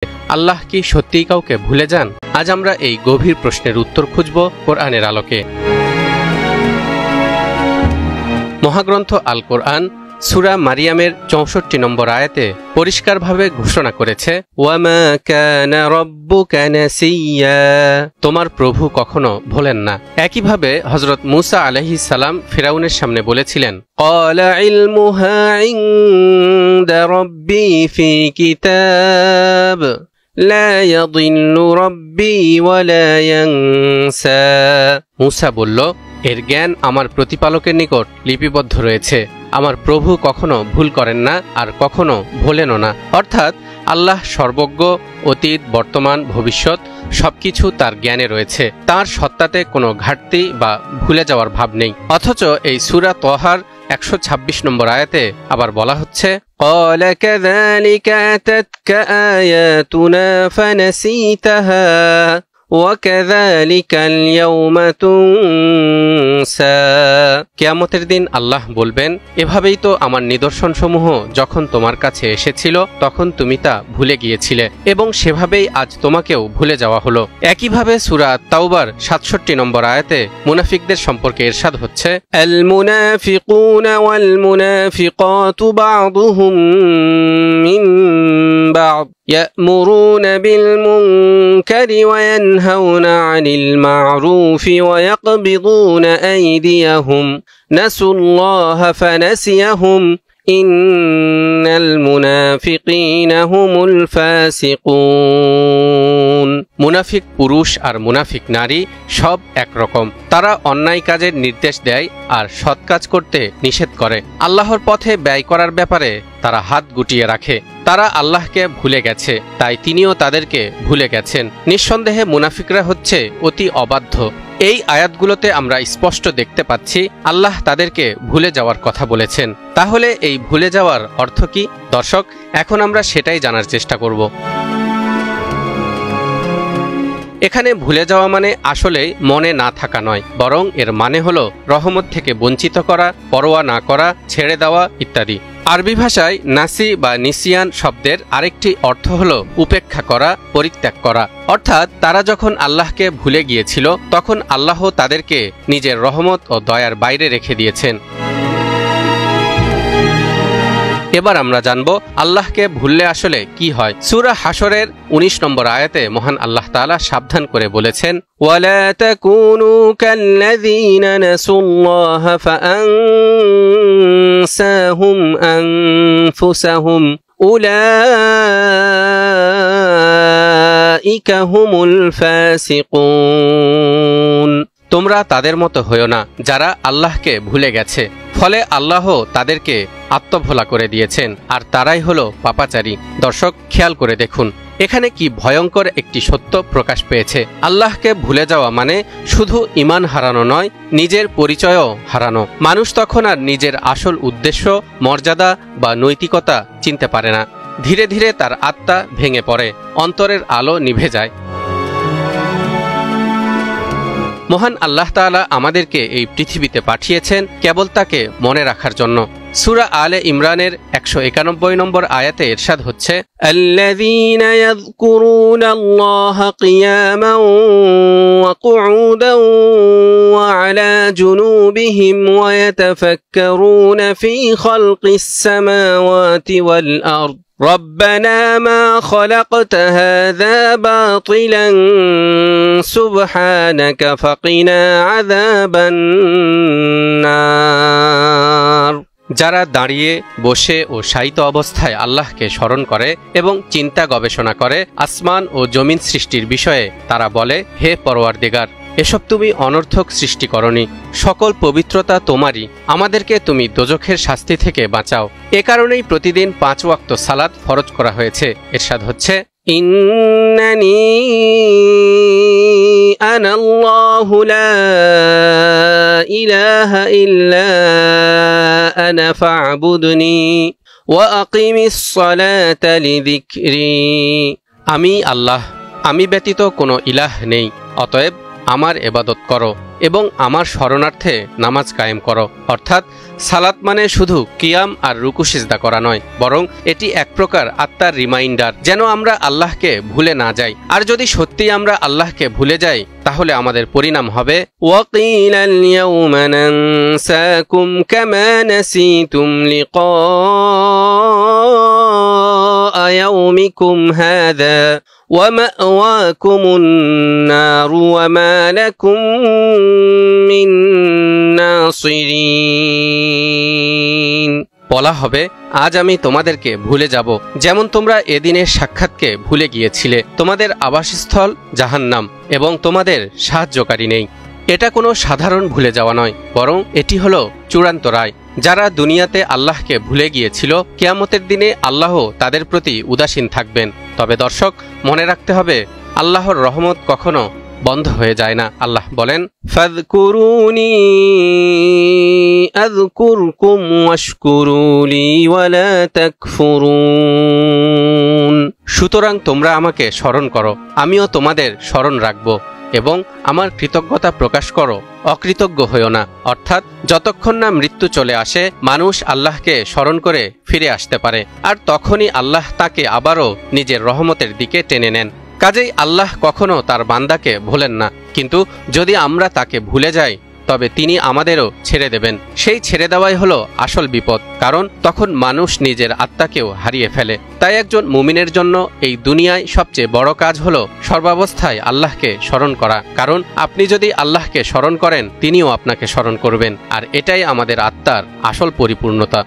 আল্লাহ কি সত্যিই কাউকে ভুলে যান? আজ আমরা এই গভীর প্রশ্নের উত্তর খুঁজব কোরআনের আলোকে। মহাগ্রন্থ আল কোরআন সূরা মারিয়ামের ৬৪ নম্বর আয়াতে পরিষ্কারভাবে ঘোষণা করেছে, ওয়ামা কানা রাব্বুকা নাসিয়া, তোমার প্রভু কখনো ভোলেন না। একইভাবে হযরত মূসা আলাইহিস সালাম ফিরাউনের সামনে বলেছিলেন, ক্বালা ইলমুহা ইনদা রাব্বি ফি কিতাব লা ইয়াদিল্লু রাব্বি ওয়া লা ইয়ানসা। মূসা বলল, এর জ্ঞান আমার প্রতিপালকের নিকট লিপিবদ্ধ রয়েছে, আমার প্রভু কখনো ভুল করেন না আর কখনো ভোলেনও না। অর্থাৎ আল্লাহ সর্বজ্ঞ, অতীত, বর্তমান, ভবিষ্যৎ সবকিছু তার জ্ঞানে রয়েছে, তার সত্তাতে কোনো ঘাটতি বা ভুলে যাওয়ার ভাব নেই। অথচ এই সূরা তহার ১২৬ নম্বর আয়াতে আবার বলা হচ্ছে, قال كذلك أتتك آياتنا فنسيتها وكذلك اليوم تنسى। কিয়ামতের দিন আল্লাহ বলবেন, এভাবেই তো আমার নিদর্শনসমূহ যখন তোমার কাছে এসেছিল তখন তুমি তা ভুলে গিয়েছিলে এবং সেভাবেই আজ তোমাকেও ভুলে যাওয়া হলো। একইভাবে সূরা তাওবার ৬৭ নম্বর আয়াতে মুনাফিকদের সম্পর্কে ইরশাদ হচ্ছে, আল মুনাফিকুনা ওয়াল মুনাফিকাতু বা'দুহুম মিন বা'দ يأمرون بالمنكر وينهون عن المعروف ويقبضون أيديهم نسوا الله فنسيهم إن المنافقين هم الفاسقون। মুনাফিক পুরুষ আর মুনাফিক নারী সব একরকম, তারা অন্যায় কাজের নির্দেশ দেয় আর সৎ কাজ করতে নিষেধ করে। আল্লাহর পথে ব্যয় করার ব্যাপারে তারা হাত গুটিয়ে রাখে। তারা আল্লাহকে ভুলে গেছে, তাই তিনিও তাদেরকে ভুলে গেছেন। নিঃসন্দেহে মুনাফিকরা হচ্ছে অতি অবাধ্য। এই আয়াতগুলোতে আমরা স্পষ্ট দেখতে পাচ্ছি আল্লাহ তাদেরকে ভুলে যাওয়ার কথা বলেছেন। তাহলে এই ভুলে যাওয়ার অর্থ কি? দর্শক, এখন আমরা সেটাই জানার চেষ্টা করব। এখানে ভুলে যাওয়া মানে আসলে মনে না থাকা নয়, বরং এর মানে হলো রহমত থেকে বঞ্চিত করা, পরোয়া না করা, ছেড়ে দেওয়া ইত্যাদি। আরবি ভাষায় নাসি বা নিসিয়ান শব্দের আরেকটি অর্থ হলো উপেক্ষা করা, পরিত্যাগ করা। অর্থাৎ তারা যখন আল্লাহকে ভুলে গিয়েছিল তখন আল্লাহ তাদেরকে নিজের রহমত ও দয়ার বাইরে রেখে দিয়েছেন। এবার আমরা জানব আল্লাহকে ভুললে আসলে কি হয়। সূরা হাশরের ১৯ নম্বর আয়াতে মহান আল্লাহ তাআলা সাবধান করে বলেছেন, ওয়ালা তাকুনু কাল্লাযীনা নাসুল্লাহা ফাআনসাহুম আনফুসাহুম উলাইকা হুমুল ফাসিকুন। তোমরা তাদের মতো হয়ো না যারা আল্লাহকে ভুলে গেছে, ফলে আল্লাহ তাদেরকে আত্মভোলা করে দিয়েছেন, আর তারাই হলো পাপাচারী। দর্শক, খেয়াল করে দেখুন এখানে কি ভয়ঙ্কর একটি সত্য প্রকাশ পেয়েছে। আল্লাহকে ভুলে যাওয়া মানে শুধু ঈমান হারানো নয়, নিজের পরিচয়ও হারানো। মানুষ তখন আর নিজের আসল উদ্দেশ্য, মর্যাদা বা নৈতিকতা চিনতে পারে না। ধীরে ধীরে তার আত্মা ভেঙে পড়ে, অন্তরের আলো নিভে যায়। মহান আল্লাহ তাআলা আমাদেরকে এই পৃথিবীতে পাঠিয়েছেন কেবল তাকে মনে রাখার জন্য। সূরা আলে ইমরানের ১৯১ নম্বর আয়াতে ইরশাদ হচ্ছে, আল্লাযীনা ইয়াযকুরুনাল্লাহা কিয়ামান ওয়া কুউদান ওয়া আলা জুনুবিহিম ওয়া ইয়াতাফাক্কারুনা ফী খালকিস সামাওয়াতি ওয়াল আরদ ربنا ما خلقت هذا باطلا سبحانك فقنا عذاب النار। যারা দাঁড়িয়ে, বসে ও শায়িত অবস্থায় আল্লাহকে স্মরণ করে এবং চিন্তা গবেষণা করে আসমান ও জমিন সৃষ্টির বিষয়ে, তারা বলে, হে পরওয়ারদিগার, এসব তুমি অনর্থক সৃষ্টি করনি, সকল পবিত্রতা তোমারই, আমাদেরকে তুমি দোজখের শাস্তি থেকে বাঁচাও। এ কারণেই প্রতিদিন ৫ ওয়াক্ত সালাত ফরজ করা হয়েছে। ইরশাদ হচ্ছে, ইন্নানি আনাল্লাহু লা ইলাহা ইল্লা আনা ফা'বুদনি ওয়া আকিমিস সালাতা লিযিকরি। আমি আল্লাহ, আমি ব্যতীত কোনো ইলাহ নেই, অতএব আমার ইবাদত করো এবং আমার শরণার্থে নামাজ কায়েম করো। অর্থাৎ সালাত মানে শুধু কিয়াম আর রুকু সিজদা করা নয়, বরং এটি এক প্রকার আত্মার রিমাইন্ডার, যেন আমরা আল্লাহকে ভুলে না যাই। আর যদি সত্যি আমরা আল্লাহকে ভুলে যাই, তাহলে আমাদের পরিণাম হবে ওয়াকিলাল ইয়াউমা নানসাকুম কামা নাসিতুম লিকা ইয়াউমিকুম হাযা ওয়া মাওয়াকুমুন নার ওয়া মা লাকুম মিন নাসিরিন। বলা হবে, আজ আমি তোমাদেরকে ভুলে যাব, যেমন তোমরা এদিনের সাক্ষাৎকে ভুলে গিয়েছিলে। তোমাদের আবাসস্থল জাহান্নাম এবং তোমাদের সাহায্যকারী নেই। এটা কোনো সাধারণ ভুলে যাওয়া নয়, বরং এটি হলো চূড়ান্ত রায়। যারা দুনিয়াতে আল্লাহকে ভুলে গিয়েছিল, কিয়ামতের দিনে আল্লাহ তাদের প্রতি উদাসীন থাকবেন। তবে দর্শক, মনে রাখতে হবে, আল্লাহর রহমত কখনো বন্ধ হয়ে যায় না। আল্লাহ বলেন, ফাযকুরুনি আযকুরকুম ওয়াশকুরুলি ওয়ালা তাকফুরুন। সুতরাং তোমরা আমাকে স্মরণ করো, আমিও তোমাদের স্মরণ রাখব, এবং আমার কৃতজ্ঞতা প্রকাশ করো, অকৃতজ্ঞ হইও না। অর্থাৎ যতক্ষণ না মৃত্যু চলে আসে, মানুষ আল্লাহকে স্মরণ করে ফিরে আসতে পারে, আর তখনই আল্লাহ তাকে আবারও নিজের রহমতের দিকে টেনে নেন। কাজেই আল্লাহ কখনো তার বান্দাকে ভোলেন না, কিন্তু যদি আমরা তাকে ভুলে যাই, তবে তিনি আমাদেরও ছেড়ে দেবেন। সেই ছেড়ে দেওয়াই হলো আসল বিপদ, কারণ তখন মানুষ নিজের আত্মাকেও হারিয়ে ফেলে। তাই একজন মুমিনের জন্য এই দুনিয়ায় সবচেয়ে বড় কাজ হলো সর্বাবস্থায় আল্লাহকে স্মরণ করা, কারণ আপনি যদি আল্লাহকে স্মরণ করেন, তিনিও আপনাকে স্মরণ করবেন, আর এটাই আমাদের আত্মার আসল পরিপূর্ণতা।